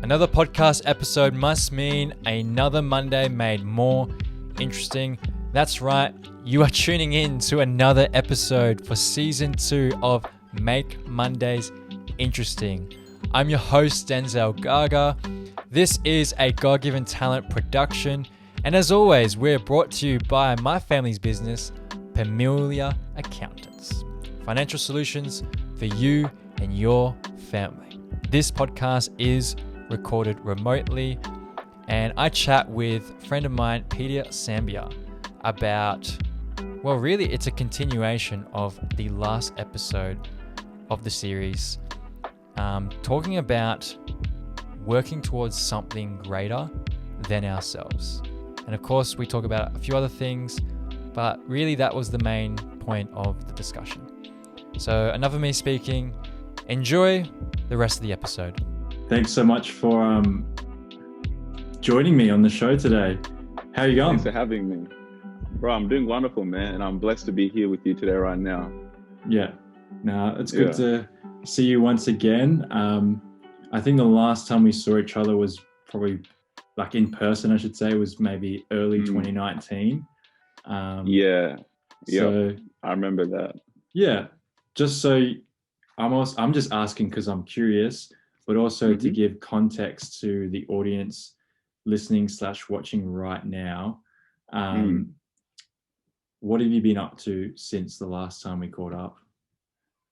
Another podcast episode must mean another Monday made more interesting. That's right, you are tuning in to another episode for season 2 of Make Mondays Interesting. I'm your host, Denzel Gaga. This is a God Given Talent production, and as always, we're brought to you by my family's business, Familiar Accountants. Financial solutions for you and your family. This podcast is recorded remotely, and I chat with a friend of mine, Peter Sambia, about, well, really it's a continuation of the last episode of the series, talking about working towards something greater than ourselves. And of course, we talk about a few other things, but really that was the main point of the discussion. So enough of me speaking. Enjoy the rest of the episode. Thanks so much for joining me on the show today. How are you going? Thanks for having me. Bro, I'm doing wonderful, man. And I'm blessed to be here with you today right now. Yeah. No, it's good to see you once again. I think the last time we saw each other was probably like in person, I should say, was maybe early 2019. So I remember that. Yeah. Just so I'm just asking because I'm curious, but also to give context to the audience listening / watching right now. What have you been up to since the last time we caught up?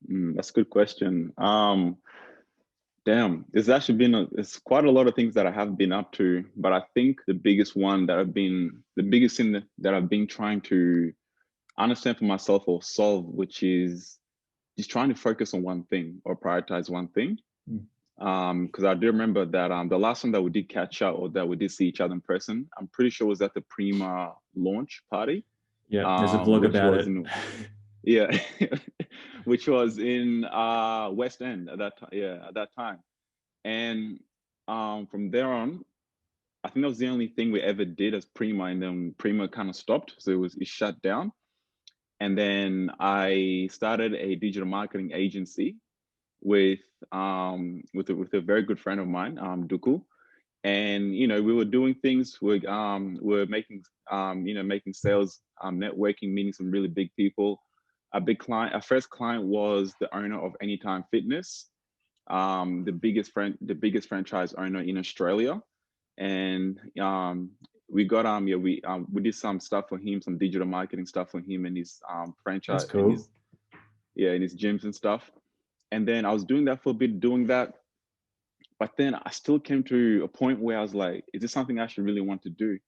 That's a good question. There's actually been it's quite a lot of things that I have been up to, but I think the biggest thing that I've been trying to understand for myself or solve, which is just trying to focus on one thing or prioritize one thing. Because I do remember that the last time that we did catch up or that we did see each other in person, I'm pretty sure was at the Prima launch party. Yeah, there's a vlog about it. Which was in West End at that time. And from there on, I think that was the only thing we ever did as Prima, and then Prima kind of stopped, so it shut down. And then I started a digital marketing agency with a very good friend of mine, Duku. And we were doing things. We're making making sales, networking, meeting some really big people. Our first client was the owner of Anytime Fitness, the biggest franchise owner in Australia. And we got we did some stuff for him, some digital marketing stuff for him and his franchise. That's cool. In his gyms and stuff. And then I was doing that for a bit, but then I still came to a point where I was like, is this something I actually really want to do?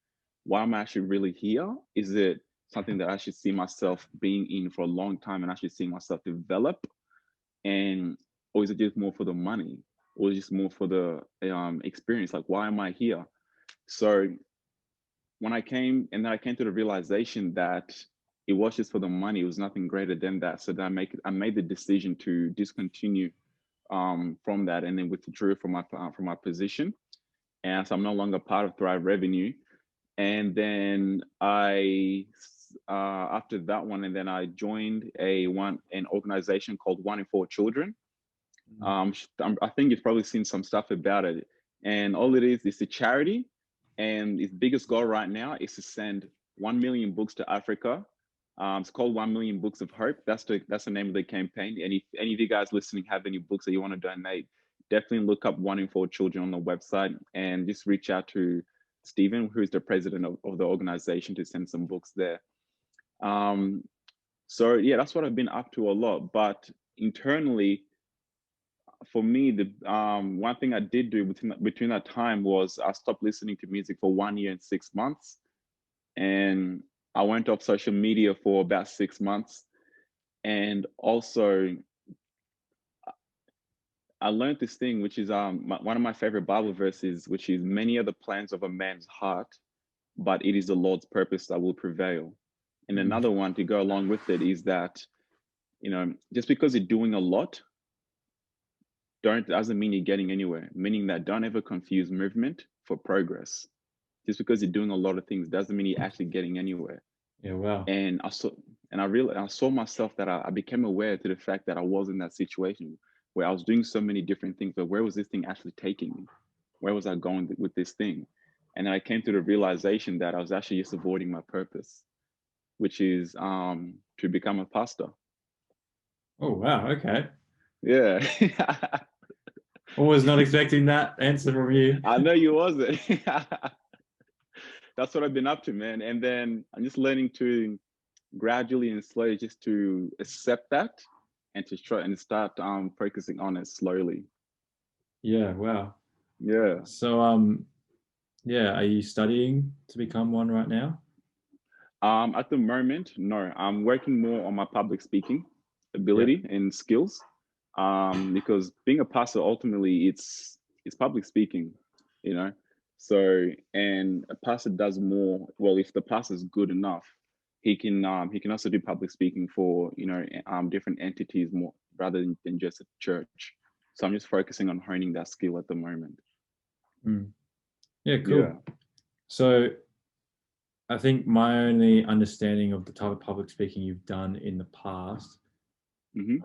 Why am I actually really here? Is it something that I should see myself being in for a long time and actually seeing myself develop? Or is it just more for the money? Or just more for the experience? Like, why am I here? So when I came to the realization that it was just for the money, it was nothing greater than that. So then I made the decision to discontinue from that, and then withdrew from my position. And so I'm no longer part of Thrive Revenue. And then after that one, and then I joined an organization called 1 in 4 Children. I think you've probably seen some stuff about it. And all it is a charity, and its biggest goal right now is to send 1 million books to Africa. It's called 1 Million Books of Hope. That's the name of the campaign. And if any of you guys listening have any books that you want to donate, definitely look up 1 in 4 Children on the website and just reach out to Stephen, who's the president of the organization, to send some books there. So that's what I've been up to a lot. But internally, for me, the one thing I did do between that time was I stopped listening to music for 1 year and 6 months. And I went off social media for about 6 months. And also, I learned this thing, which is one of my favorite Bible verses, which is, many are the plans of a man's heart, but it is the Lord's purpose that will prevail. And another one to go along with it is that, just because you're doing a lot, doesn't mean you're getting anywhere. Meaning that don't ever confuse movement for progress. Just because you're doing a lot of things doesn't mean you're actually getting anywhere. Yeah, wow. And I saw myself that I became aware to the fact that I was in that situation where I was doing so many different things, but where was this thing actually taking me? where was I going with this thing? And then I came to the realization that I was actually just avoiding my purpose, which is to become a pastor. Oh wow, okay. Yeah. I was not expecting that answer from you. I know you wasn't. That's what I've been up to, man. And then I'm just learning to gradually and slowly just to accept that and to try and start focusing on it slowly. Yeah, wow. Yeah. So yeah, are you studying to become one right now? At the moment, no. I'm working more on my public speaking Yeah. ability and skills. Because being a pastor ultimately it's public speaking, you know. So and a pastor does more. Well, if the pastor is good enough, he can also do public speaking for different entities more rather than just a church. So I'm just focusing on honing that skill at the moment. Mm. Yeah, Yeah. cool. So I think my only understanding of the type of public speaking you've done in the past, Hmm.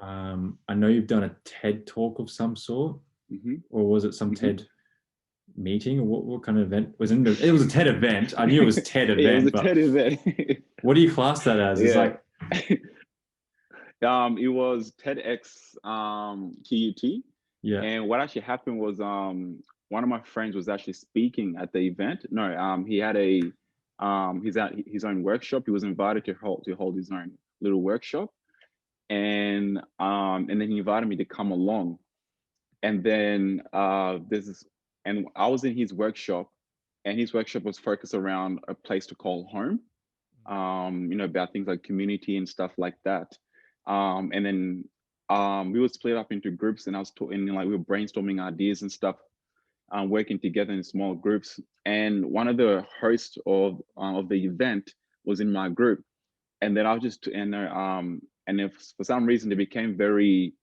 I know you've done a TED talk of some sort, Hmm. or was it some Hmm. TED meeting, or what kind of event was it? It was a TED event. I knew it was TED Yeah, it was event, a but TED event. what do you class that as? It's Yeah. like, It was TEDx QUT. yeah, And what actually happened was one of my friends was actually speaking at the event. No, he had his own workshop. He was invited to hold his own little workshop. And then he invited me to come along. And then and I was in his workshop, and his workshop was focused around a place to call home. About things like community and stuff like that. And then we would split up into groups, and I was talking, like we were brainstorming ideas and stuff, working together in small groups. And one of the hosts of the event was in my group, and then I was just and if for some reason they became very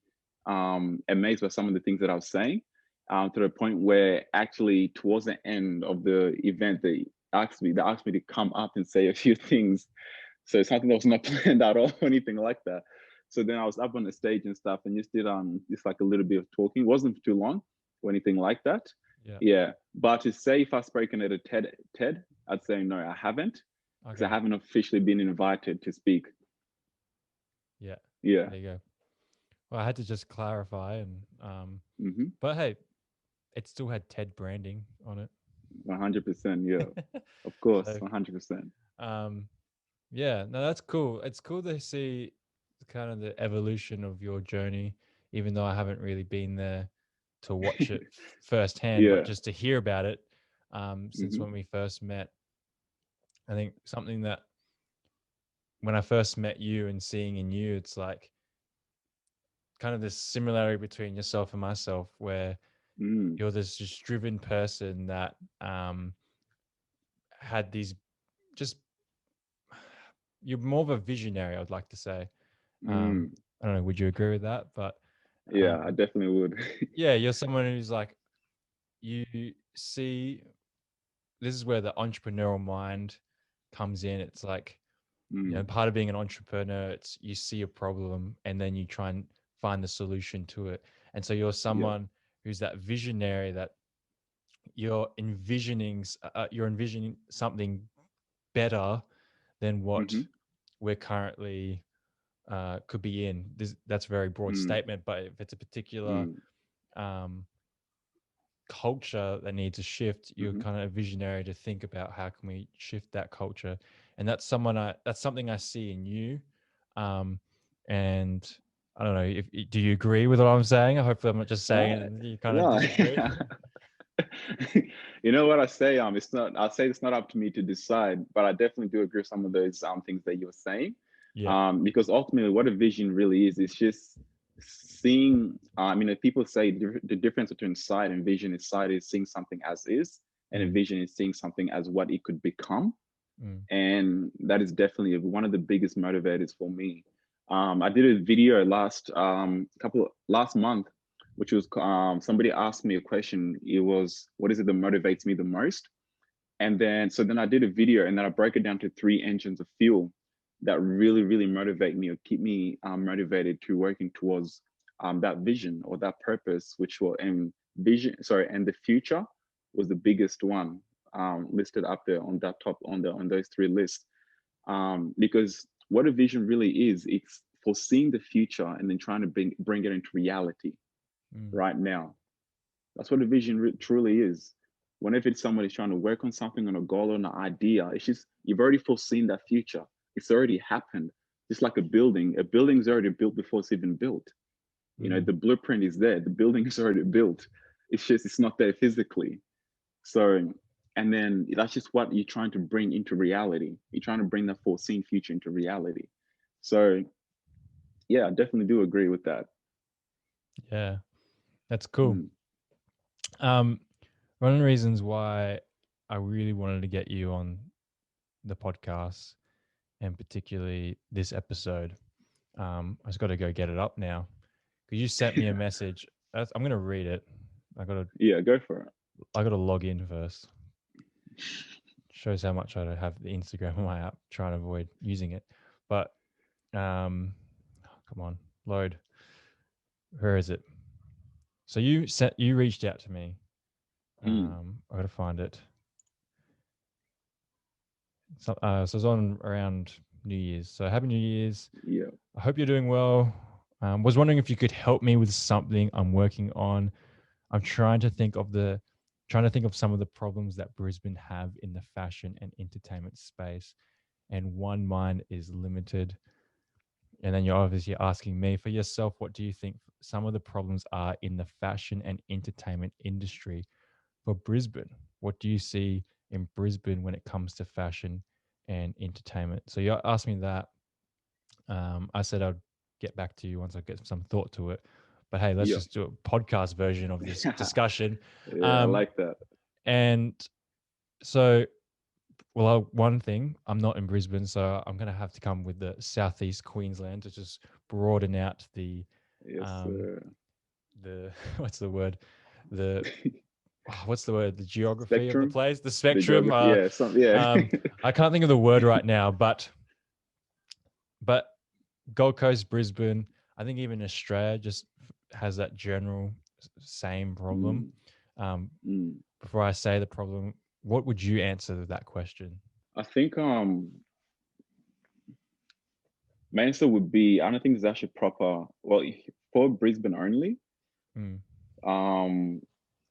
amazed by some of the things that I was saying, to the point where actually towards the end of the event they asked me to come up and say a few things. So it's something that was not planned at all or anything like that. So then I was up on the stage and stuff and just did just like a little bit of talking. It wasn't too long or anything like that. Yeah. Yeah. But to say if I've spoken at a TED, I'd say no, I haven't, because I Okay. haven't officially been invited to speak. Yeah. Yeah. There you go. Well, I had to just clarify, and Mm-hmm. but hey, it still had TED branding on it. 100%. Yeah. Of course. So 100%. um, yeah, no, that's cool. It's cool to see kind of the evolution of your journey, even though I haven't really been there to watch it firsthand, but Yeah. just to hear about it since Mm-hmm. when we first met. I think something that when I first met you and seeing in you, it's like kind of this similarity between yourself and myself, where Mm. you're this just driven person that had these just you're more of a visionary, I would like to say. Mm. I don't know, would you agree with that? But Yeah, I definitely would. yeah, you're someone who's like you see this is where the entrepreneurial mind comes in. It's like, Mm. part of being an entrepreneur, it's you see a problem and then you try and find the solution to it. And so you're Yeah. someone who's that visionary that you're envisioning something better than what Mm-hmm. we're currently could be in. That's a very broad Mm. statement, but if it's a particular Mm. um, culture that needs a shift, you're Mm-hmm. kind of a visionary to think about how can we shift that culture. And that's something I see in you. And I don't know if do you agree with what I'm saying? I hope I'm not just saying it Uh, and you kind of no. disagree. You know what I say? It's not. I'll say it's not up to me to decide, but I definitely do agree with some of those things that you were saying. Yeah. Because ultimately, what a vision really is, it's just seeing. If people say the difference between sight and vision is sight is seeing something as is, and a Mm, vision is seeing something as what it could become. mm, And that is definitely one of the biggest motivators for me. I did a video last month, which was somebody asked me a question. It was, what is it that motivates me the most? And then I did a video, and then I broke it down to 3 engines of fuel that really really motivate me or keep me motivated to working towards that vision or that purpose, which will and the future was the biggest one listed up there on that top on those three lists. Because what a vision really is, it's foreseeing the future and then trying to bring it into reality right now. That's what a vision truly is. Whenever somebody's trying to work on something, on a goal, or an idea, it's just you've already foreseen that future. It's already happened. Just like a building. A building's already built before it's even built. You know, the blueprint is there. The building is already built. It's just it's not there physically. So, and then that's just what you're trying to bring into reality. You're trying to bring the foreseen future into reality. So, yeah, I definitely do agree with that. Yeah, that's cool. Mm. One of the reasons why I really wanted to get you on the podcast, and particularly this episode, I just got to go get it up now because you sent me a message. I'm going to read it. Yeah, go for it. I got to log in first. Shows how much I don't have the Instagram on my app. Trying to avoid using it, but come on, load. Where is it? So you reached out to me. I got to find it. So it's on around New Year's. So happy New Year's. Yeah. I hope you're doing well. Was wondering if you could help me with something I'm working on. I'm trying to think of some of the problems that Brisbane have in the fashion and entertainment space, and one mine is limited. And then you're obviously asking me for yourself, what do you think some of the problems are in the fashion and entertainment industry for Brisbane? What do you see in Brisbane when it comes to fashion and entertainment? So you asked me that. I said I'd get back to you once I get some thought to it. But hey, let's Yeah. just do a podcast version of this discussion. Yeah, I like that. And so, well, one thing, I'm not in Brisbane, so I'm going to have to come with the Southeast Queensland to just broaden out the, Yes, the what's the word? The what's the word? The geography of the spectrum. place, the The spectrum. geography. Yeah. I can't think of the word right now, but Gold Coast, Brisbane, I think even Australia just has that general same problem. Before I say the problem, what would you answer to that question? I think my answer would be I don't think it's actually proper. Well, for Brisbane only,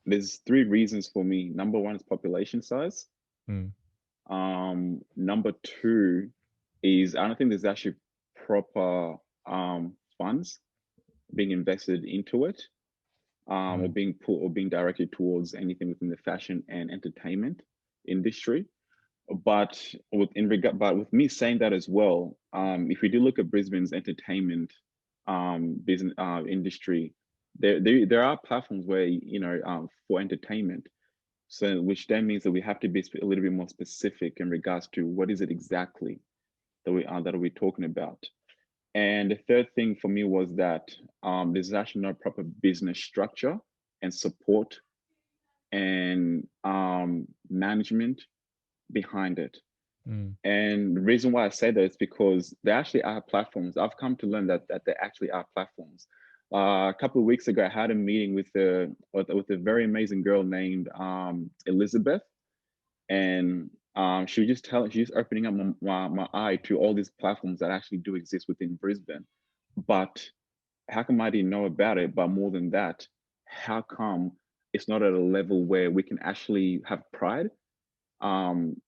there's three reasons for me. Number one is population size. Number two is I don't think there's actually proper funds being invested into it, or being put or being directed towards anything within the fashion and entertainment industry. But with me saying that as well, if we do look at Brisbane's entertainment business industry, there are platforms where for entertainment. So which then means that we have to be a little bit more specific in regards to what is it exactly that we're talking about. And the third thing for me was that there's actually no proper business structure and support and management behind it. And the reason why I say that is because there actually are platforms. I've come to learn that there actually are platforms. A couple of weeks ago, I had a meeting with a very amazing girl named Elizabeth, and she was just opening up my eye to all these platforms that actually do exist within Brisbane. But how come I didn't know about it? But more than that, how come it's not at a level where we can actually have pride? In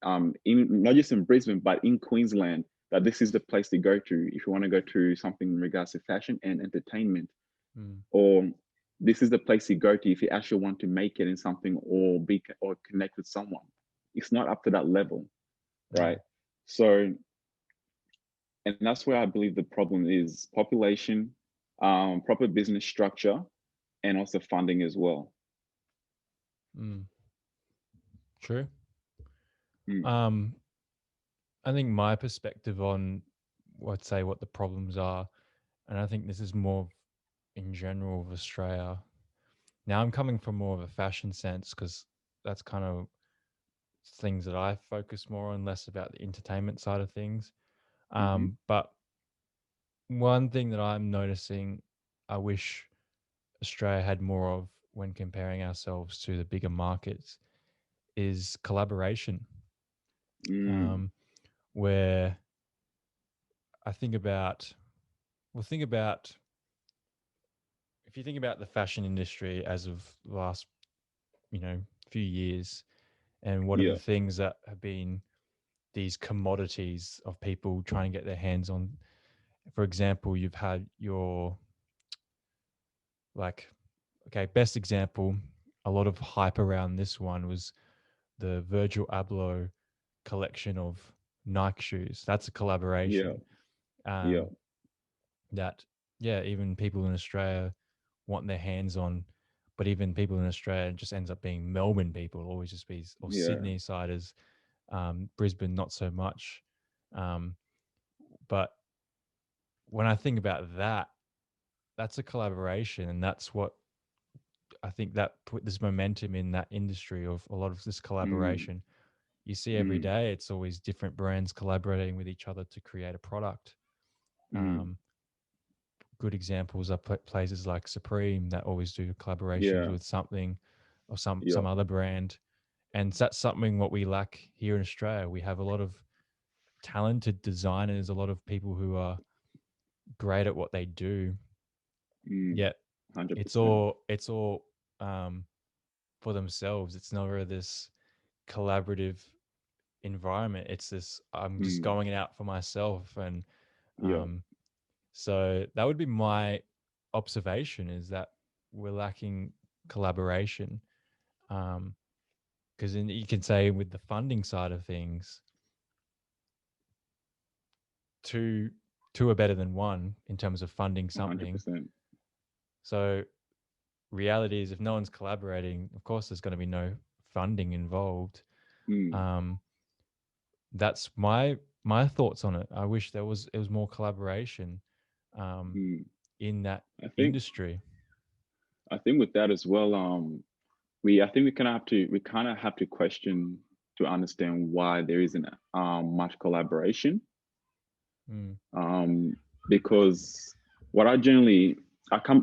not just in Brisbane, but in Queensland, that this is the place to go to if you want to go to something in regards to fashion and entertainment, or this is the place to go to if you actually want to make it in something or connect with someone. It's not up to that level, right? So, and that's where I believe the problem is: population, proper business structure, and also funding as well. True. I think my perspective on what the problems are, and I think this is more in general of Australia. Now I'm coming from more of a fashion sense because that's kind of things that I focus more on, less about the entertainment side of things. But one thing that I'm noticing, I wish Australia had more of when comparing ourselves to the bigger markets, is collaboration. Mm. Where I think about, think about, if you think about the fashion industry as of the last, few years, and what are Yeah. the things that have been these commodities of people trying to get their hands on. For example, you've had your, like, okay, best example, a lot of hype around this one was the Virgil Abloh collection of Nike shoes. That's a Yeah. collaboration. Yeah. Um, that, yeah, even people in Australia want their hands on, but even people in Australia just ends up being Melbourne people, always just be, or Yeah. Sydney siders, Brisbane not so much. Um, but when I think about that, that's a collaboration, and that's what I think that put this momentum in that industry of a lot of this Mm. collaboration. You see every Mm. day, it's always different brands collaborating with each other to create a product. Mm. Um, Good examples are places like Supreme that always do collaborations Yeah. with something or Yeah. some other brand, and that's something what we lack here in Australia. We have a lot of talented designers, a lot of people who are great at what they do, Mm. yet 100%. it's all um, for themselves. It's never this collaborative environment. It's this, I'm just Mm. going out for myself, and Yeah. um, so that would be my observation, is that we're lacking collaboration. Because you can say with the funding side of things, two two are better than one in terms of funding something. 100%. So reality is, if no one's collaborating, of course there's going to be no funding involved. Mm. Um, that's my thoughts on it. I wish it was more collaboration um, Mm. in that I think industry. I think with that as well, we I think we kind of have to question to understand why there isn't much collaboration. Mm, Um, because what I generally I come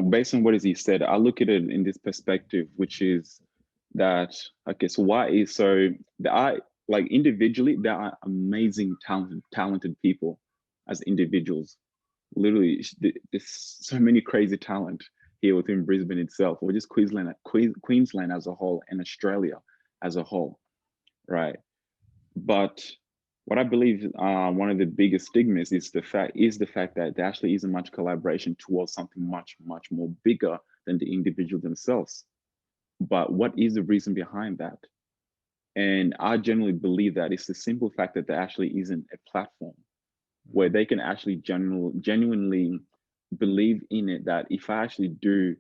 based on what is he said, I look at it in this perspective, which is that okay, so why is so there are like individually there are amazing talented people as individuals. Literally, there's so many crazy talent here within Brisbane itself, or just Queensland as a whole, and Australia as a whole, right? But what I believe one of the biggest stigmas is the fact that there actually isn't much collaboration towards something much more bigger than the individual themselves. But what is the reason behind that? And I generally believe that it's the simple fact that there actually isn't a platform where mm, they can actually genuinely believe in it, that if I actually do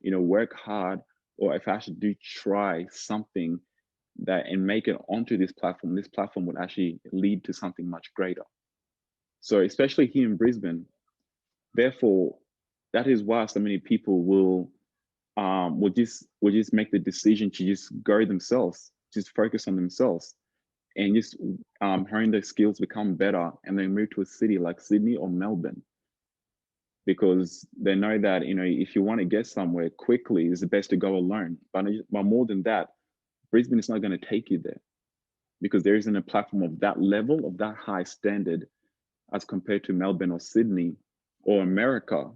work hard, or if I actually do try something that and make it onto this platform would actually lead to something much greater. So especially here in Brisbane, therefore, that is why so many people will just make the decision to just go themselves, just focus on themselves, and just hone their skills, become better, and then move to a city like Sydney or Melbourne, because they know that if you want to get somewhere quickly, it's best to go alone. But more than that, Brisbane is not going to take you there, because there isn't a platform of that level, of that high standard, as compared to Melbourne or Sydney or America.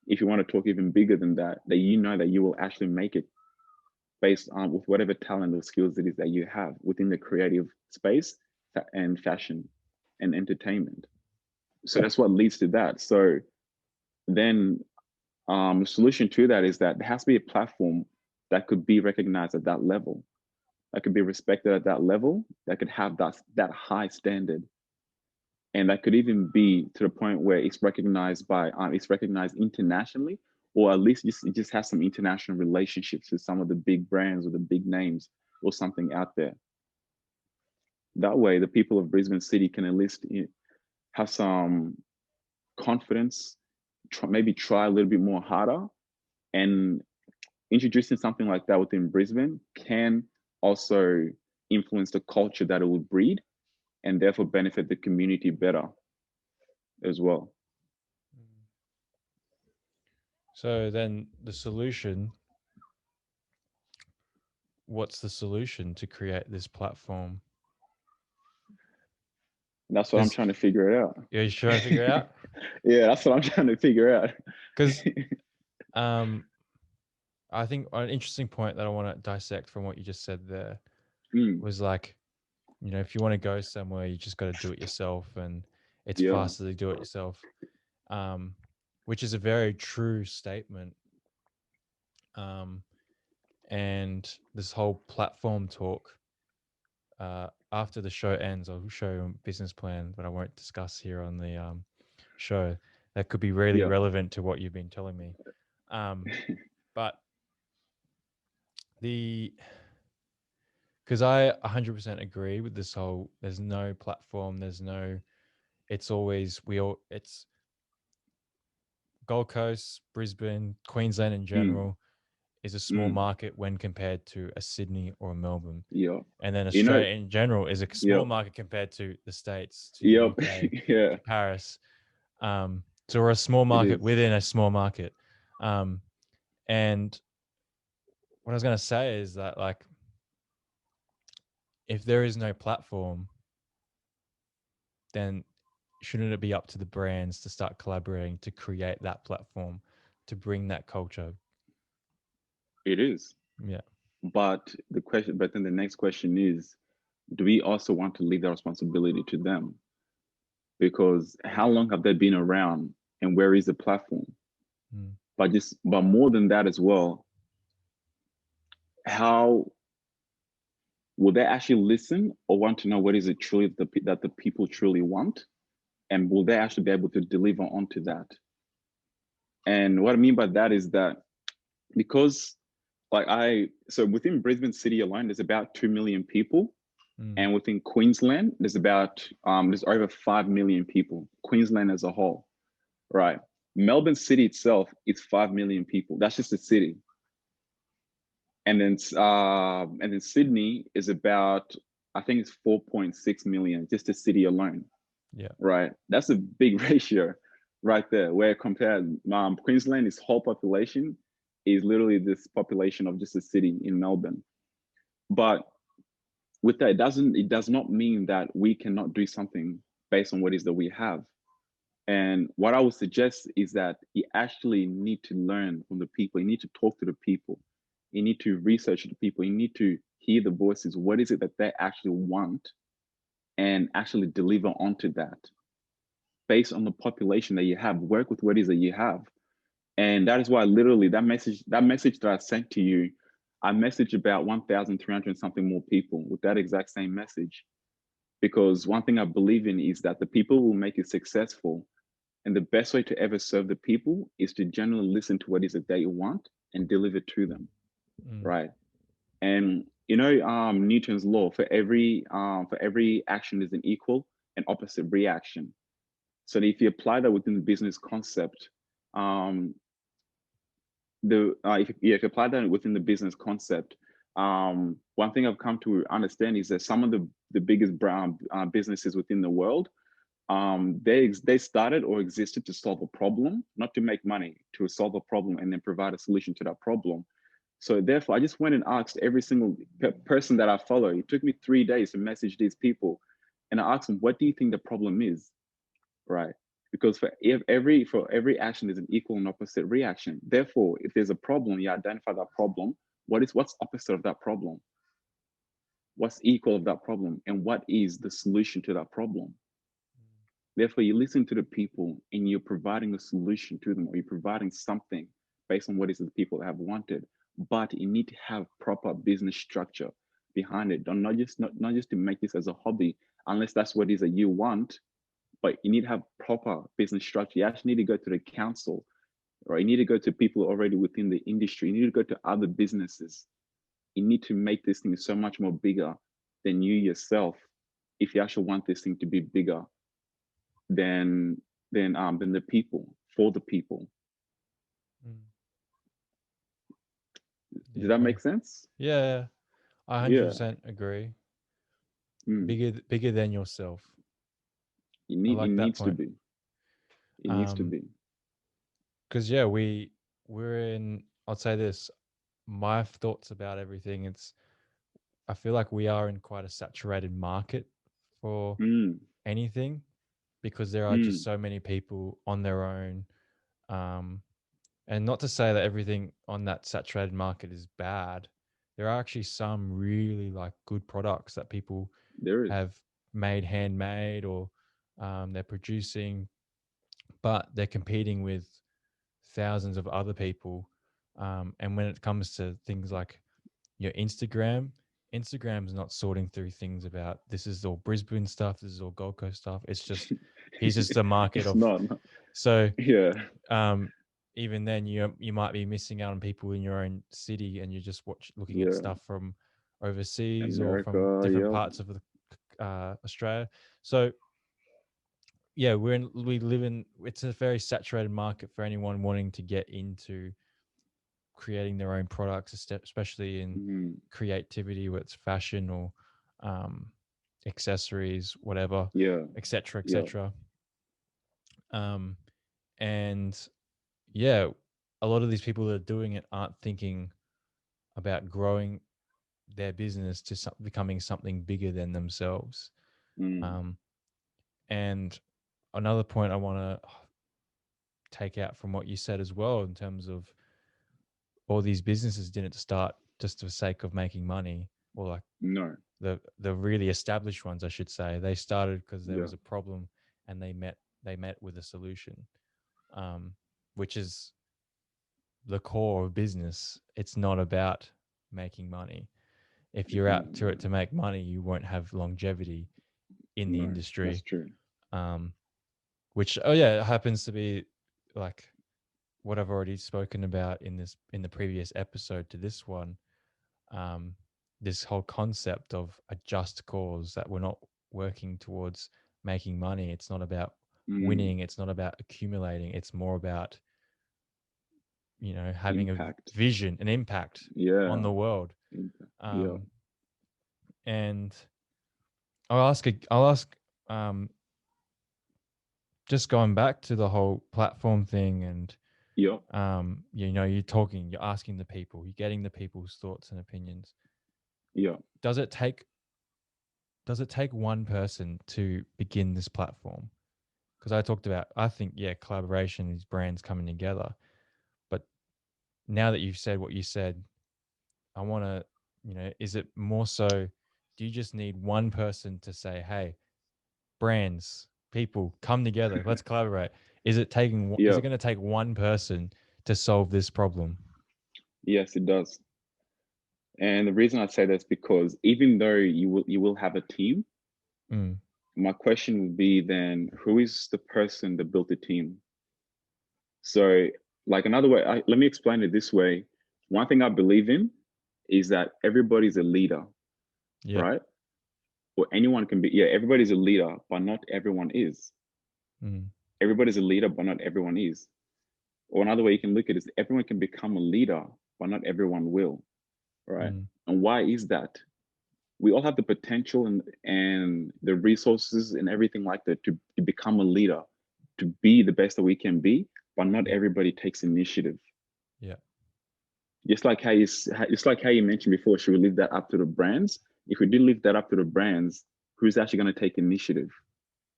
If you want to talk even bigger than that, that you know that you will actually make it based on with whatever talent or skills it is that you have within the creative space and fashion and entertainment. So that's what leads to that. So then the solution to that is that there has to be a platform that could be recognized at that level, that could be respected at that level, that could have that high standard, and that could even be to the point where it's recognized internationally, or at least it just has some international relationships with some of the big brands or the big names or something out there. That way, the people of Brisbane City can at least have some confidence, maybe try a little bit more harder, and introducing something like that within Brisbane can also influence the culture that it would breed, and therefore benefit the community better as well. mm. So then the solution, what's the solution to create this platform? That's what I'm trying to figure out. You're trying to figure it out? Yeah, that's what I'm trying to figure out. Because I think an interesting point that I want to dissect from what you just said there was like, you know, if you want to go somewhere, you just got to do it yourself, and it's faster to do it yourself, which is a very true statement. And this whole platform talk, after the show ends, I'll show you a business plan, but I won't discuss here on the show. That could be really relevant to what you've been telling me. But because I 100% agree with this whole, there's no platform, it's always, it's Gold Coast, Brisbane, Queensland in general is a small market when compared to a Sydney or a Melbourne. Yeah. And then Australia in general is a small market compared to the States, to the UK, to Paris. So we're a small market within a small market. And what I was going to say is that, like, if there is no platform, then shouldn't it be up to the brands to start collaborating to create that platform, to bring that culture? It is. Yeah. But then the next question is, do we also want to leave the responsibility to them? Because how long have they been around, and where is the platform? But more than that as well, how will they actually listen or want to know what is it truly that the people truly want? And will they actually be able to deliver onto that? And what I mean by that is that, because so within Brisbane City alone, there's about 2 million people. And within Queensland, there's over 5 million people, Queensland as a whole, right? Melbourne City itself is 5 million people. That's just the city. And then Sydney is about, I think it's 4.6 million, just the city alone. Yeah. Right. That's a big ratio right there, where compared Queensland's whole population is literally this population of just a city in Melbourne. But with that, it does not mean that we cannot do something based on what it is that we have. And what I would suggest is that you actually need to learn from the people. You need to talk to the people. You need to research the people. You need to hear the voices. What is it that they actually want, and actually deliver onto that based on the population that you have. Work with what it is that you have. And that is why literally that message that I sent to you, I messaged about 1,300 something more people with that exact same message. Because one thing I believe in is that the people will make you successful. And the best way to ever serve the people is to generally listen to what it is that they want and deliver to them. Right. And you know, Newton's law, for every action is an equal and opposite reaction. So if you apply that within the business concept, if you apply that within the business concept, one thing I've come to understand is that some of the biggest businesses within the world, they started or existed to solve a problem, not to make money, to solve a problem and then provide a solution to that problem. So therefore, I just went and asked every single person that I follow. It took me 3 days to message these people, and I asked them, "What do you think the problem is?" Right? Because for every action, there's an equal and opposite reaction. Therefore, if there's a problem, you identify that problem. What's opposite of that problem? What's equal of that problem? And what is the solution to that problem? Therefore, you listen to the people and you're providing a solution to them, or you're providing something based on what it is that the people have wanted. But you need to have proper business structure behind it. Not just to make this as a hobby, unless that's what it is that you want. But you need to have proper business structure. You actually need to go to the council, or you need to go to people already within the industry. You need to go to other businesses. You need to make this thing so much more bigger than you yourself, if you actually want this thing to be bigger than the people, for the people. Does that make sense? Yeah, I 100% agree. Bigger than yourself. It needs to be. It needs to be. Because we're in. I'll say this. My thoughts about everything. It's I feel like we are in quite a saturated market for Mm, anything, because there are just mm, so many people on their own. And not to say that everything on that saturated market is bad. There are actually some really like good products that people there is. have made handmade, or they're producing, but they're competing with thousands of other people. And when it comes to things like your Instagram's not sorting through things about this is all Brisbane stuff, this is all Gold Coast stuff. It's just here's just a market It's of, not. so Yeah. um, even then you might be missing out on people in your own city, and you're just looking at Yeah. stuff from overseas or from America. different Yeah. parts of the, Australia. So yeah, we live in, it's a very saturated market for anyone wanting to get into creating their own products, especially in Mm, creativity, whether it's fashion or um, accessories, whatever, yeah. etc., Yeah. etc. Um, and yeah, a lot of these people that are doing it aren't thinking about growing their business to becoming something bigger than themselves. Mm, Um, and another point I want to take out from what you said as well, in terms of all these businesses didn't start just for the sake of making money, or like no. the really established ones, I should say, they started because there Yeah. was a problem, and they met with a solution, um, which is the core of business. It's not about making money. If It's you're not. out to No. it to make money, you won't have longevity in the No. That's industry. true. Um, which, oh yeah, it happens to be like what I've already spoken about in the previous episode to this one. Um, this whole concept of a just cause, that we're not working towards making money. It's not about Mm, winning. It's not about accumulating. It's more about, having a impact. vision, an impact on Yeah. the world. Impact. Yeah. Um, and I'll ask, um, just going back to the whole platform thing, and Yeah. you're asking the people, you're getting the people's thoughts and opinions. Yeah. Does it take one person to begin this platform? Because I think, yeah, collaboration is brands coming together. But now that you've said what you said, I want to, is it more so, do you just need one person to say, hey, brands, people, come together, let's collaborate? Is Yeah. it going to take one person to solve this problem? Yes, it does. And the reason I say that's because even though you will have a team, Mm, my question would be then who is the person that built the team? So, like another way, let me explain it this way. One thing I believe in is that everybody's a leader, yeah. right? Or anyone can be, yeah, everybody's a leader, but not everyone is. Mm, Everybody's a leader, but not everyone is. Or another way you can look at it is everyone can become a leader, but not everyone will, right? mm, And why is that? We all have the potential and the resources and everything like that to become a leader, to be the best that we can be, but not yeah. everybody takes initiative. Yeah. Just like how you mentioned before, should we leave that up to the brands? If we did leave that up to the brands, who's actually going to take initiative?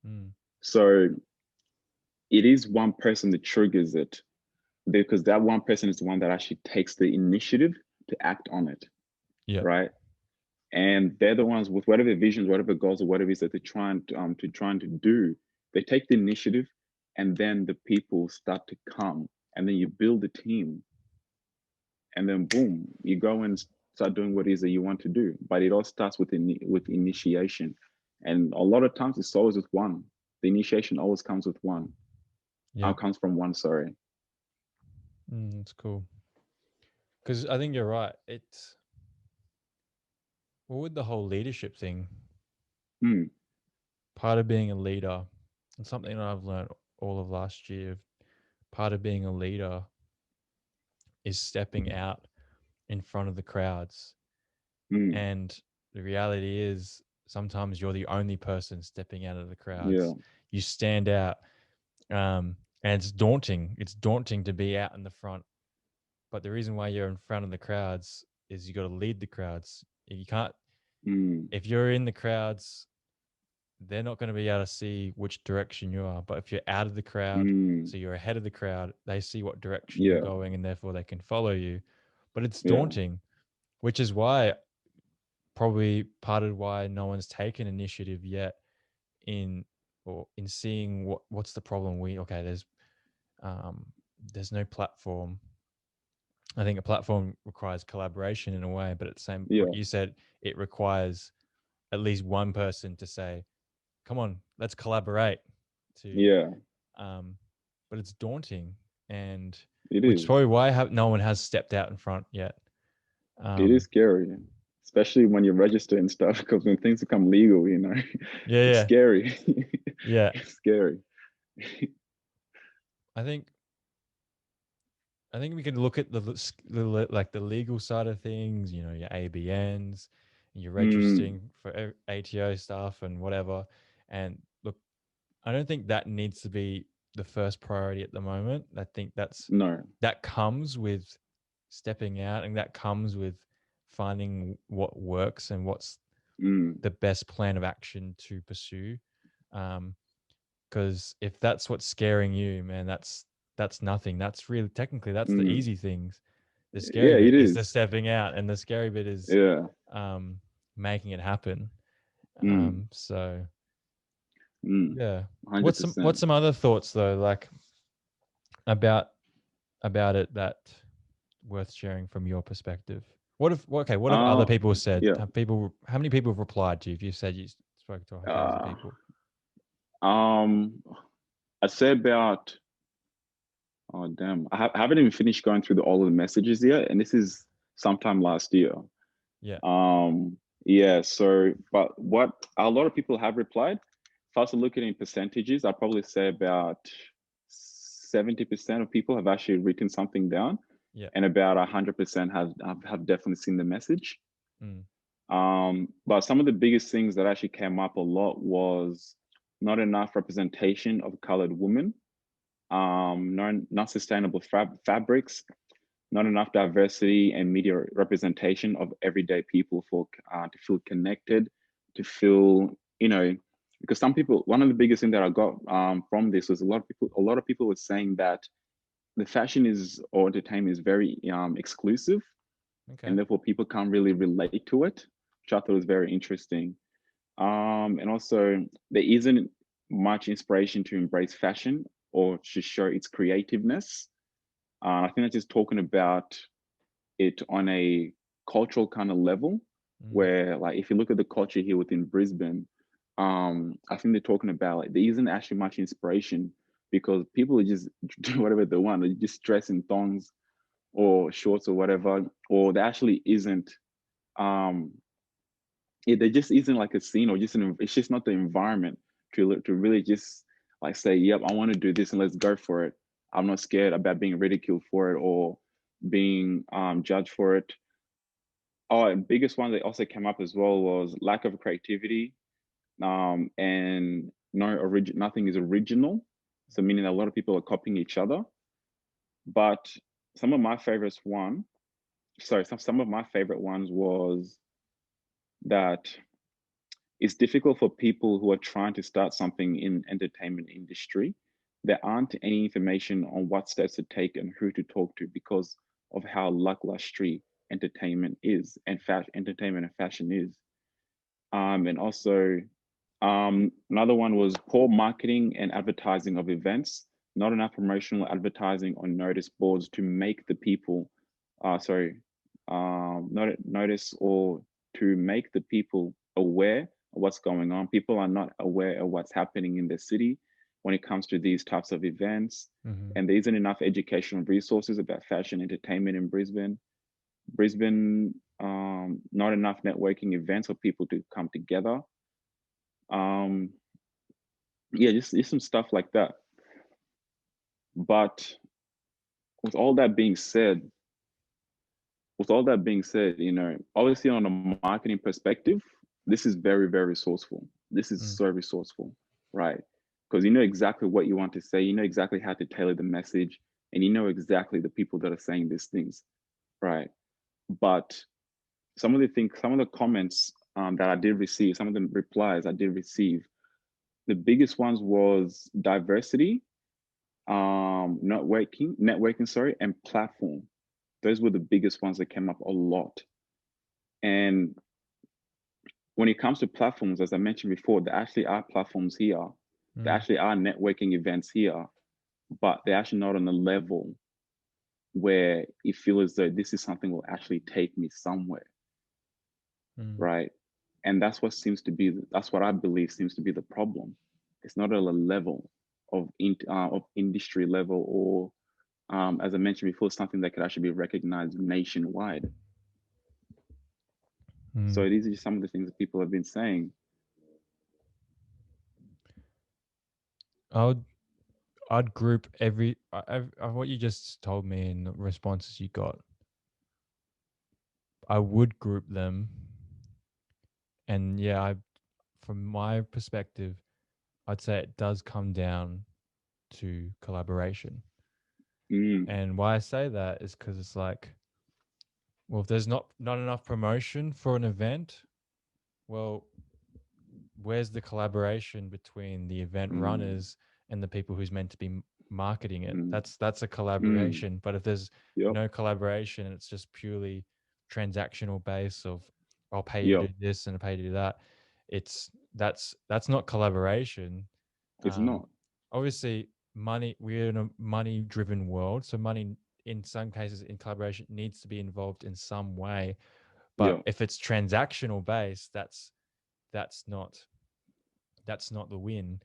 Mm, So it is one person that triggers it, because that one person is the one that actually takes the initiative to act on it, yeah. right? And they're the ones with whatever visions, whatever goals, or whatever it is that they're trying to do. They take the initiative, and then the people start to come, and then you build a team, and then boom, you go and start doing what it is that you want to do. But it all starts with initiation, and a lot of times it's always with one. The initiation always comes with one. Yeah. Comes from one. Sorry. That's cool. Because I think you're right. It's, well, with the whole leadership thing, Mm, part of being a leader, and something that I've learned all of last year, part of being a leader is stepping out in front of the crowds. mm, And the reality is, sometimes you're the only person stepping out of the yeah. crowds. You stand out, and it's daunting. It's daunting to be out in the front. But the reason why you're in front of the crowds is you got to lead the crowds. You can't. If you're in the crowds, they're not going to be able to see which direction you are. But if you're out of the crowd, so you're ahead of the crowd, they see what direction you're Yeah. going, and therefore they can follow you. But it's Yeah. daunting, which is why probably part of why no one's taken initiative yet in seeing what's the problem. There's no platform. I think a platform requires collaboration in a way, but at the same, Yeah. what you said, it requires at least one person to say, "Come on, let's collaborate." Yeah. But it's daunting, and It which is is. probably why no one has stepped out in front yet. It is scary, especially when you register and stuff, because when things become legal, it's Yeah, scary. yeah. It's scary. I think we can look at the legal side of things. You know, your ABNs, you're Mm, registering for ATO stuff and whatever. And look, I don't think that needs to be the first priority at the moment. I think no. that comes with stepping out, and that comes with finding what works and what's Mm, the best plan of action to pursue. Because if that's what's scaring you, man, that's nothing. That's really technically that's the mm. easy things. The scary Yeah, bit it is the is. stepping out, and the scary bit is Yeah. making it happen. Mm, So mm. yeah, what's 100%. some other thoughts though, like about it that worth sharing from your perspective? What have other Uh, people said? yeah. How many people have replied to you? If you said you spoke to a whole thousand Uh, people. um, I'd say about, oh damn, I haven't even finished going through all of the messages yet, and this is sometime last year. Yeah. Yeah, so, but what a lot of people have replied, if I was to look at it in percentages, I'd probably say about 70% of people have actually written something down, Yeah. and about 100% have definitely seen the message. Mm. But some of the biggest things that actually came up a lot was not enough representation of colored women, not sustainable fabrics, not enough diversity and media representation of everyday people for to feel connected, to feel, because some people, one of the biggest things that I got from this was a lot of people were saying that the fashion is or entertainment is very exclusive, Okay. and therefore people can't really relate to it, which I thought was very interesting. And also there isn't much inspiration to embrace fashion or to show its creativeness. I think that's just talking about it on a cultural kind of level, Mm. where like if you look at the culture here within Brisbane, I think they're talking about like there isn't actually much inspiration because people are just do whatever they want. They just dress in thongs or shorts or whatever, or there actually isn't um there just isn't like a scene or just it's just not the environment to really just like say, yep, I want to do this and let's go for it. I'm not scared about being ridiculed for it or being judged for it. Oh, and biggest one that also came up as well was lack of creativity, and nothing is original. So meaning that a lot of people are copying each other. But some of my favorites one, sorry, some of my favorite ones was that it's difficult for people who are trying to start something in entertainment industry. There aren't any information on what steps to take and who to talk to because of how lackluster entertainment is and entertainment and fashion is. And also, another one was poor marketing and advertising of events, not enough promotional advertising on notice boards to make the people, notice or to make the people aware of what's going on. People are not aware of what's happening in the city when it comes to these types of events. Mm-hmm. And there isn't enough educational resources about fashion entertainment in Brisbane. Brisbane, not enough networking events for people to come together. Um, yeah, just some stuff like that. But with all that being said, obviously on a marketing perspective, this is very, very resourceful. This is Mm. so resourceful, right? Because you know exactly what you want to say, you know exactly how to tailor the message, and you know exactly the people that are saying these things, right? But some of the comments that I did receive, some of the replies I did receive. The biggest ones was diversity, networking, sorry, and platform. Those were the biggest ones that came up a lot. And when it comes to platforms, as I mentioned before, there actually are platforms here. There actually are networking events here, but they're actually not on a level where you feel as though this is something will actually take me somewhere, right? And that's what I believe seems to be the problem. It's not at a level of industry level, or as I mentioned before, something that could actually be recognized nationwide. So these are just some of the things that people have been saying. I'd group what you just told me and the responses you got. I would group them, and yeah, from my perspective, I'd say it does come down to collaboration. And why I say that is because it's like, well, if there's not enough promotion for an event, well, where's the collaboration between the event runners and the people who's meant to be marketing it? That's a collaboration. But if there's no collaboration and it's just purely transactional base of I'll pay you to do this and I'll pay you to do that, that's not collaboration. It's not. Obviously, we're in a money driven world, so money in some cases in collaboration needs to be involved in some way. But if it's transactional based, that's not the win.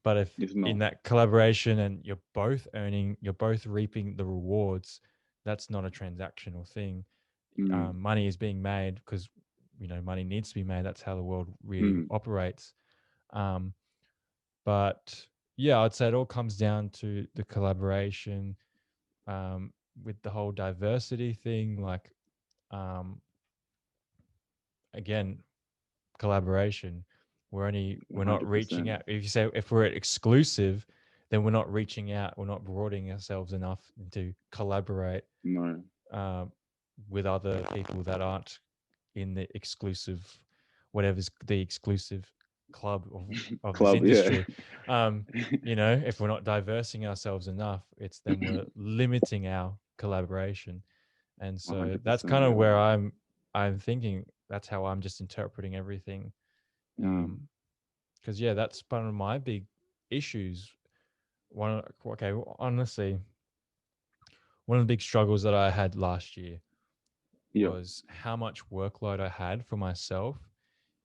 But if in that collaboration and you're both reaping the rewards, that's not a transactional thing. Money is being made because money needs to be made. That's how the world really operates. But yeah, I'd say it all comes down to the collaboration, with the whole diversity thing. Like, again, collaboration. We're not reaching 100%. out. If we're exclusive, then we're not reaching out. We're not broadening ourselves enough to collaborate with other people that aren't in the exclusive, whatever's the exclusive club of this Club, industry. If we're not diversing ourselves enough, it's then we're limiting our collaboration. And so that's 100%, kind of yeah. where I'm thinking. That's how I'm just interpreting everything. Because that's one of my big issues. Honestly, one of the big struggles that I had last year was how much workload I had for myself,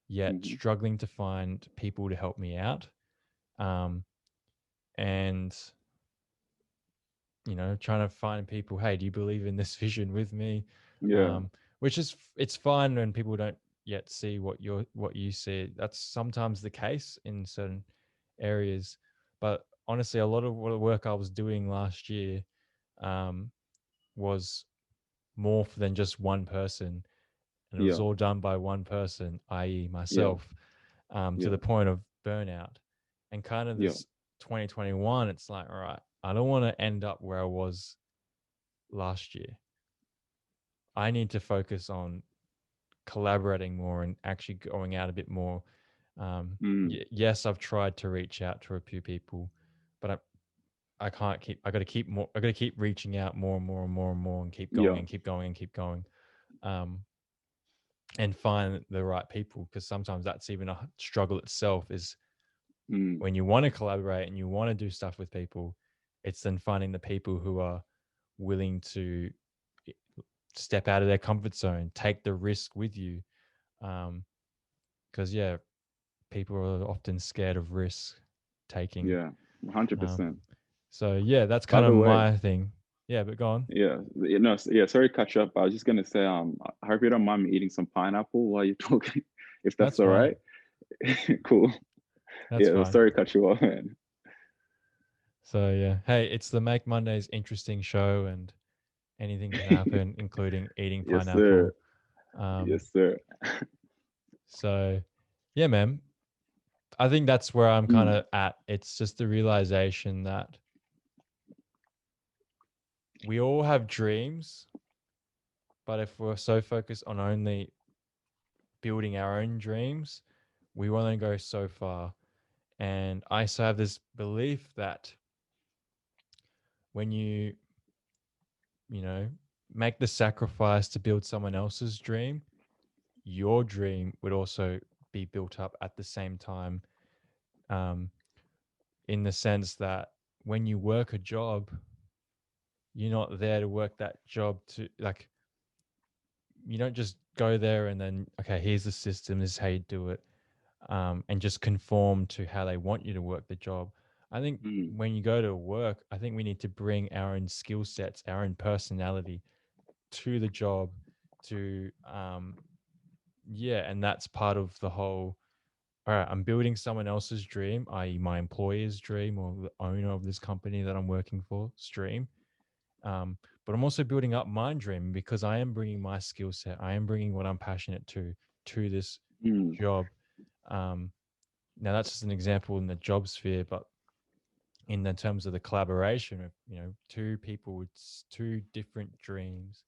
yet struggling to find people to help me out. And trying to find people, hey, do you believe in this vision with me? Which is, it's fine when people don't yet see what you see. That's sometimes the case in certain areas, but honestly, a lot of what the work I was doing last year was more than just one person, and it was all done by one person, i.e. myself, to the point of burnout. And kind of this 2021, it's like, all right, I don't want to end up where I was last year. I need to focus on collaborating more and actually going out a bit more. Yes, I've tried to reach out to a few people, but I can't keep. I got to keep reaching out more and more and more and more, and keep going and keep going and keep going, and find the right people. Because sometimes that's even a struggle itself. Is when you want to collaborate and you want to do stuff with people, it's then finding the people who are willing to step out of their comfort zone, take the risk with you. Because people are often scared of risk taking. 100%. So that's By kind the of way, my thing. Yeah, but go on. Sorry to cut you up. I was just gonna say, I hope you don't mind me eating some pineapple while you're talking, if that's all right. Cool. That's fine. Sorry to cut you off, man. So hey, it's the Make Mondays interesting show, and anything can happen, including eating pineapple. Yes, sir. So man, I think that's where I'm kind of at. It's just the realization that we all have dreams, but if we're so focused on only building our own dreams, we only go so far. And I also have this belief that when you know, make the sacrifice to build someone else's dream, your dream would also be built up at the same time. Um, in the sense that when you work a job, you're not there to work that job to like, you don't just go there and then, okay, here's the system, this is how you do it, and just conform to how they want you to work the job. I think Mm. when you go to work, I think we need to bring our own skill sets, our own personality to the job to, yeah, and that's part of the whole, all right, I'm building someone else's dream, i.e. my employer's dream or the owner of this company that I'm working for dream. But I'm also building up my dream because I am bringing my skill set. I am bringing what I'm passionate to this Mm. job. Um, Now that's just an example in the job sphere, but in the terms of the collaboration of two people with two different dreams.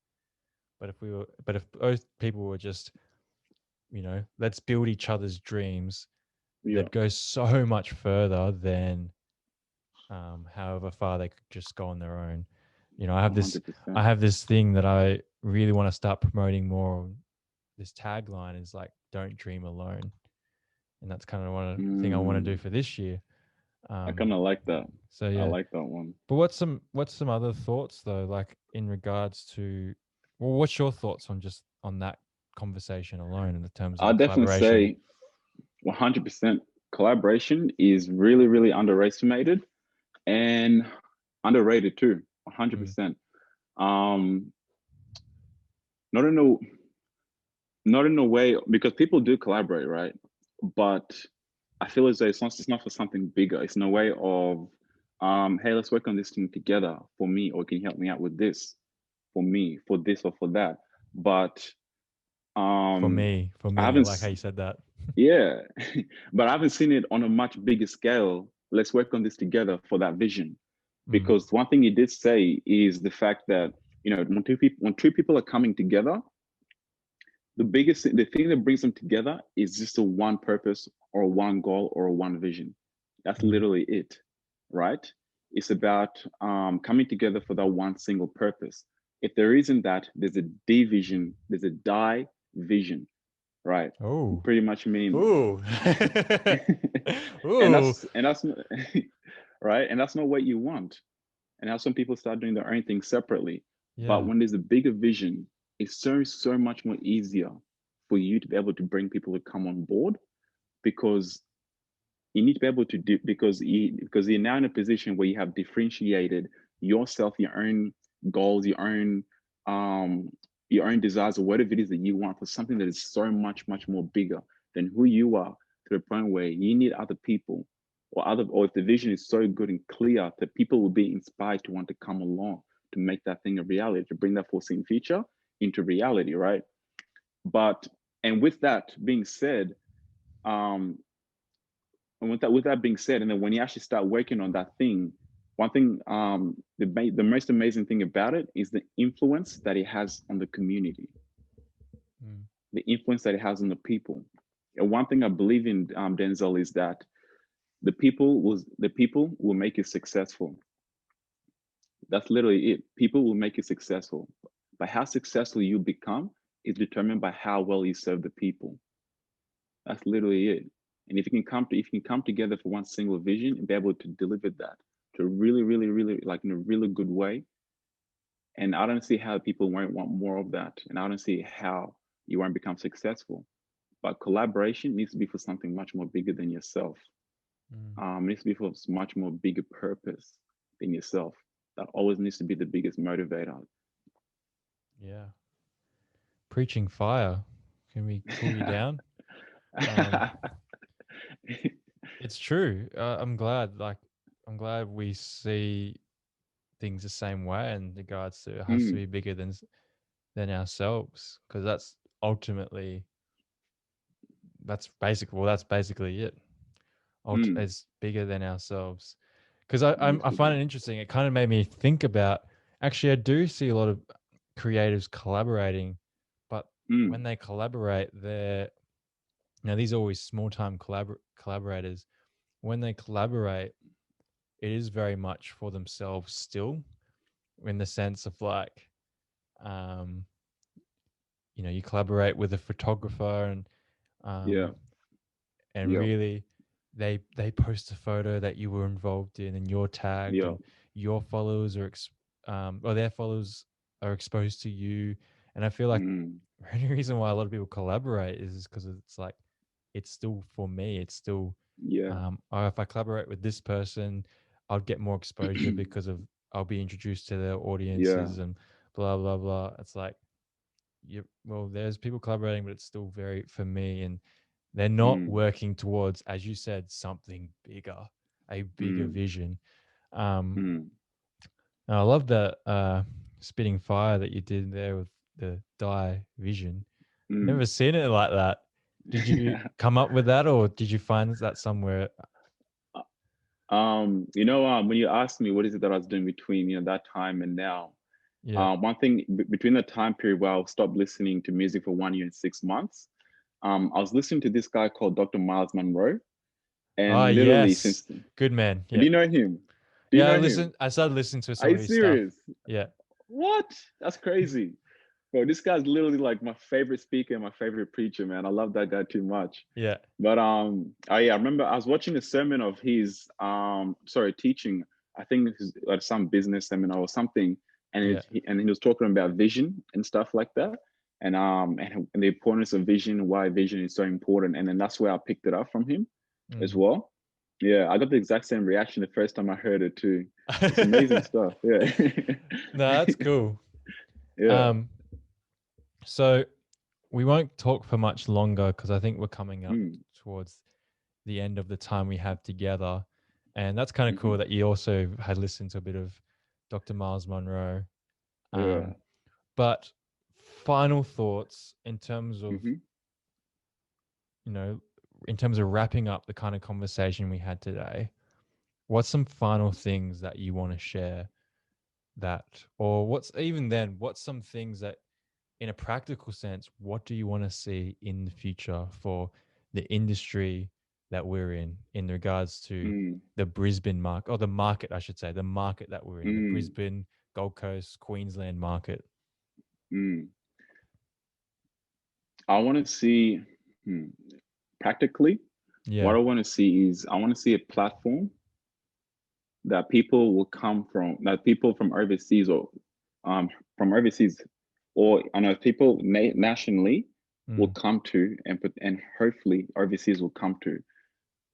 But if both people were just let's build each other's dreams, Yeah, they'd go so much further than however far they could just go on their own. I 100%. have this thing that I really want to start promoting more. This tagline is like, "Don't dream alone," and that's kind of one thing I want to do Mm. for this year. I Um, kind of like that. so I yeah, like that one. but what's some other thoughts though, like in regards to, well, what's your thoughts on just on that conversation alone in the terms of the I'd definitely collaboration? say 100% collaboration is really, really underestimated and underrated too. Mm, 100%. Um, not in a not in a way because people do collaborate, right? But I feel as though it's not for something bigger. It's in a way of, hey, let's work on this thing together for me, or can you help me out with this for me, for this or for that? But for um, me, for I me, I haven't, like how you said that. yeah, but I haven't seen it on a much bigger scale. Let's work on this together for that vision. Mm, Because one thing you did say is the fact that when two people are coming together, the thing that brings them together is just a one purpose or one goal or one vision. That's mm, literally it, right? It's about coming together for that one single purpose. If there isn't that, there's a division, there's a die vision, right? oh, Pretty much mean, ooh, and ooh, that's right, and that's not what you want. And how some people start doing their own thing separately. But yeah, when there's a bigger vision, it's so much more easier for you to be able to bring people to come on board because you need to be able to do because you're now in a position where you have differentiated yourself, your own goals, um your own desires or whatever it is that you want for something that is so much more bigger than who you are, to the point where you need other people or if the vision is so good and clear that people will be inspired to want to come along to make that thing a reality, to bring that foreseen future into reality, right? But and with that being said, um and with that being said, and then when you actually start working on that thing, one thing, the most amazing thing about it is the influence that it has on the community, mm, the influence that it has on the people. And one thing I believe in, Denzel, is that the people will make you successful. That's literally it. People will make you successful, but how successful you become is determined by how well you serve the people. That's literally it. And if you can come together for one single vision and be able to deliver that to really, really, really, like in a really good way, and I don't see how people won't want more of that, and I don't see how you won't become successful. But collaboration needs to be for something much more bigger than yourself. mm, It needs to be for a much more bigger purpose than yourself. That always needs to be the biggest motivator. yeah. Preaching fire. Can we cool you down? Um, it's true. I'm glad we see things the same way in regards to it has to Mm, be bigger than ourselves, because ultimately that's basically it. mm, It's bigger than ourselves. Because I find literally. it interesting. It kind of made me think about, actually I do see a lot of creatives collaborating, but Mm, when they collaborate, Now, these are always small time collaborators. When they collaborate, it is very much for themselves still, in the sense of like, um, you collaborate with a photographer Yeah. um, and Yeah. really they post a photo that you were involved in and you're tagged, Yeah. and your followers or their followers are exposed to you. And I feel like Mm. the only reason why a lot of people collaborate is because it's like, it's still for me. It's still, Yeah. oh, if I collaborate with this person, I'll get more exposure because of I'll be introduced to their Yeah. audiences and blah blah blah. It's like, well, there's people collaborating, but it's still very for me, and they're not Mm. working towards, as you said, something bigger, a bigger Mm. vision. Um, Mm. and I love that spitting fire that you did there with the die vision. Mm. Never seen it like that. Did you come up with that, or did you find that somewhere? When you asked me what is it that I was doing between, that time and now, Yeah. one thing between the time period where I stopped listening to music for 1 year and 6 months, I was listening to this guy called Dr. Miles Monroe, Oh and literally yes, since, good man. do Yeah, you know him? Do you yeah. know him? I started listening to Are some you of his stuff. serious? Yeah, What? That's crazy. Bro, this guy's literally like my favorite speaker and my favorite preacher, man. I love that guy too much. yeah, But I remember I was watching a sermon of his, teaching. I think it was like some business seminar or something, and yeah. he was talking about vision and stuff like that, and the importance of vision, why vision is so important, and then that's where I picked it up from him as Mm. well. Yeah, I got the exact same reaction the first time I heard it too. It's amazing stuff. Yeah, No, that's cool. yeah. Um, so we won't talk for much longer because I think we're coming up Mm, towards the end of the time we have together. And that's kind of hmm. cool that you also had listened to a bit of Dr. Miles Monroe. Yeah. But final thoughts in terms of, Hmm. you know, in terms of wrapping up the kind of conversation we had today, what's some final things that you want to share that, or what's some things that in a practical sense, what do you want to see in the future for the industry that we're in regards to Mm, the Brisbane market, or the market, I should say, the market that we're in, the mm, Brisbane, Gold Coast, Queensland market? mm. I want to see, hmm, practically, Yeah. what I want to see is I want to see a platform that people will come from, that people from overseas or um, from overseas, or I know people nationally will Mm. come to, and hopefully overseas will come to,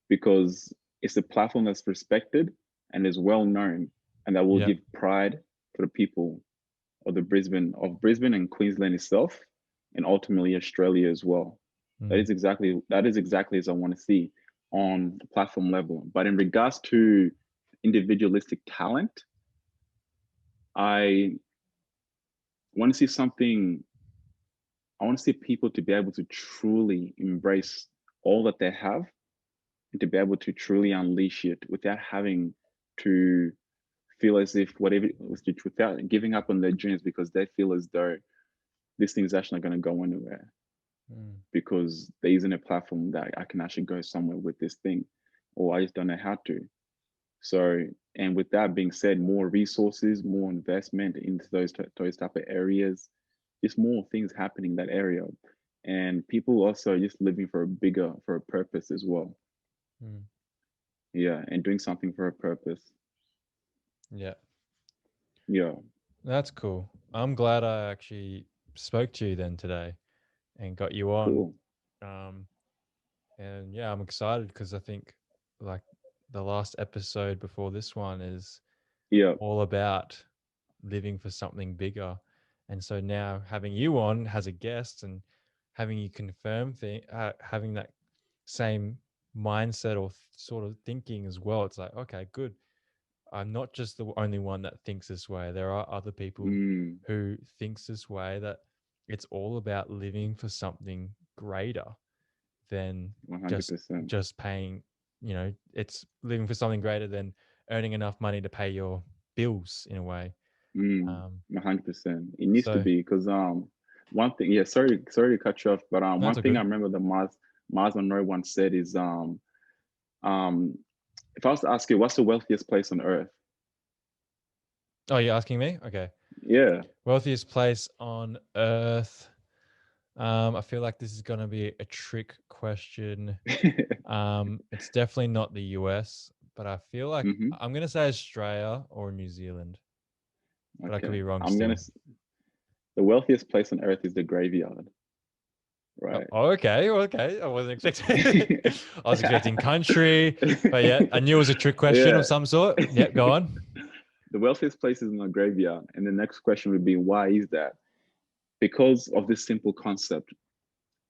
because it's a platform that's respected and is well known, and that will Yeah. give pride to the people of Brisbane and Queensland itself, and ultimately Australia as well. Mm. That is exactly as I want to see on the platform level. But in regards to individualistic talent, I want to see something. I want to see people to be able to truly embrace all that they have, and to be able to truly unleash it without having to feel as if whatever, without giving up on their dreams because they feel as though this thing is actually not going to go anywhere, Mm. because there isn't a platform that I can actually go somewhere with this thing, or I just don't know how to. So, and with that being said, more resources, more investment into those type of areas, just more things happening in that area, and people also just living for a purpose as well. Mm. Yeah, and doing something for a purpose. Yeah. Yeah, That's cool. I'm glad I actually spoke to you then today and got you on. cool. Um, and yeah, I'm excited because I think like the last episode before this one is Yeah. all about living for something bigger. And so now having you on as a guest and having you confirm having that same mindset or sort of thinking as well, it's like, okay, good. I'm not just the only one that thinks this way. There are other people Mm, who thinks this way, that it's all about living for something greater than just 100%. just paying, it's living for something greater than earning enough money to pay your bills in a way. Mm, Um, 100%. It needs to so be because one thing, yeah, sorry to cut you off, but that's one all thing I good. remember Miles Monroe once said is if I was to ask you, what's the wealthiest place on earth? Oh, you're asking me? Okay. Yeah. Wealthiest place on earth. I feel like this is going to be a trick question. It's definitely not the US, but I feel like Hmm. I'm going to say Australia or New Zealand, but I could Okay. be wrong I'm still. the wealthiest place on earth is the graveyard. Right. Oh, okay. Okay. I wasn't expecting, I was expecting country, but yeah, I knew it was a trick question Yeah. of some sort. Yep. Go on. The wealthiest place is in a graveyard. And the next question would be, why is that? Because of this simple concept.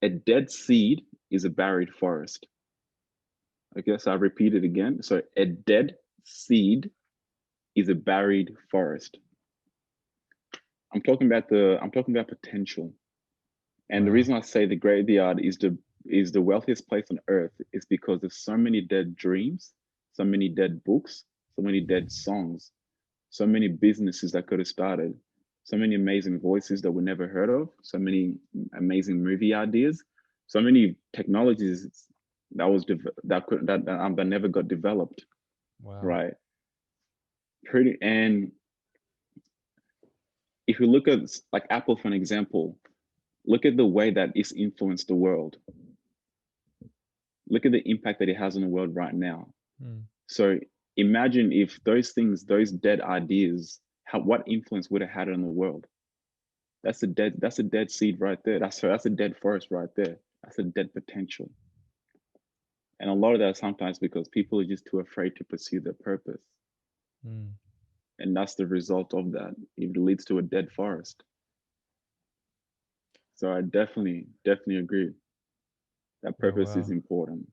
A dead seed is a buried forest. I guess I'll repeat it again. So a dead seed is a buried forest. I'm talking about potential. And the Wow. reason I say the graveyard is the wealthiest place on earth is because there's so many dead dreams, so many dead books, so many dead songs, so many businesses that could have started, so many amazing voices that we never heard of, so many amazing movie ideas, so many technologies that never got developed. Wow. Right. And if you look at like Apple for an example, look at the way that it's influenced the world. Look at the impact that it has on the world right now. So imagine if those things, those dead ideas, what influence would have had on the world? That's a dead seed right there. That's a dead forest right there. That's a dead potential. And a lot of that is sometimes because people are just too afraid to pursue their purpose. And that's the result of that. It leads to a dead forest. So I definitely agree. That purpose is important.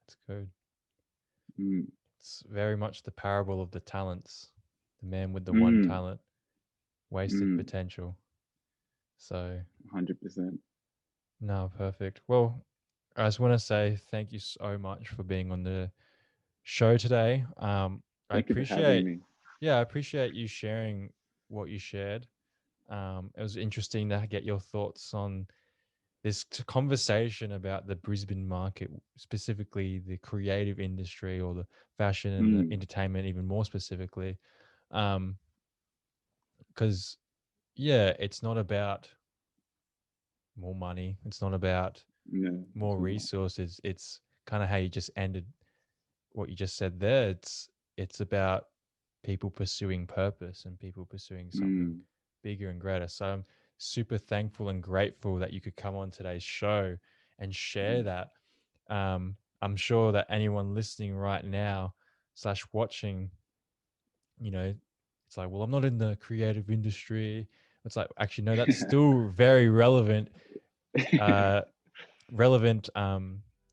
That's good. It's very much the parable of the talents. The man with the one talent, wasted potential. So 100%. No, perfect. Well, I just want to say thank you so much for being on the show today. I Thank you for having me. I appreciate you sharing what you shared. It was interesting to get your thoughts on this conversation about the Brisbane market, specifically the creative industry or the fashion and the entertainment, even more specifically. Because, it's not about more money. It's not about more resources. It's kind of how you just ended what you just said there. It's about people pursuing purpose and people pursuing something bigger and greater. So I'm super thankful and grateful that you could come on today's show and share that. I'm sure that anyone listening right now / watching, it's like, well, I'm not in the creative industry. It's like, actually, no, that's still very relevant. Relevant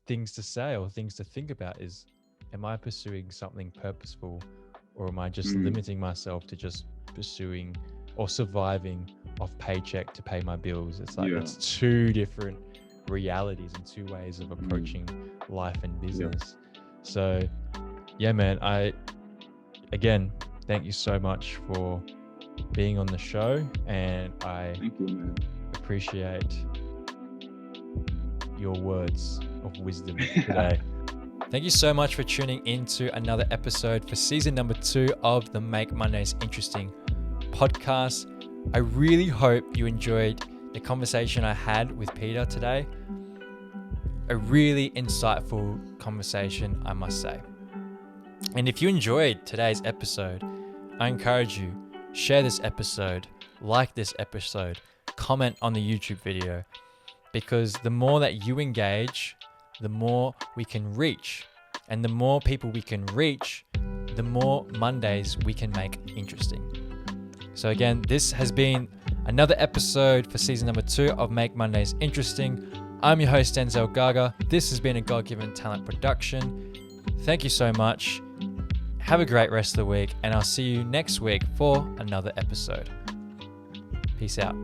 things to say or things to think about is, am I pursuing something purposeful, or am I just limiting myself to just pursuing or surviving off paycheck to pay my bills? It's like it's two different realities and two ways of approaching life and business. So man, again, thank you so much for being on the show, and I thank you, man. Appreciate your words of wisdom today. Thank you so much for tuning in to another episode for season number 2 of the Make Mondays Interesting podcast. I really hope you enjoyed the conversation I had with Peter today. A really insightful conversation, I must say. And if you enjoyed today's episode, I encourage you, share this episode, like this episode, comment on the YouTube video, because the more that you engage, the more we can reach. And the more people we can reach, the more Mondays we can make interesting. So again, this has been another episode for season number 2 of Make Mondays Interesting. I'm your host, Denzel Gaga. This has been a God-given talent production. Thank you so much. Have a great rest of the week, and I'll see you next week for another episode. Peace out.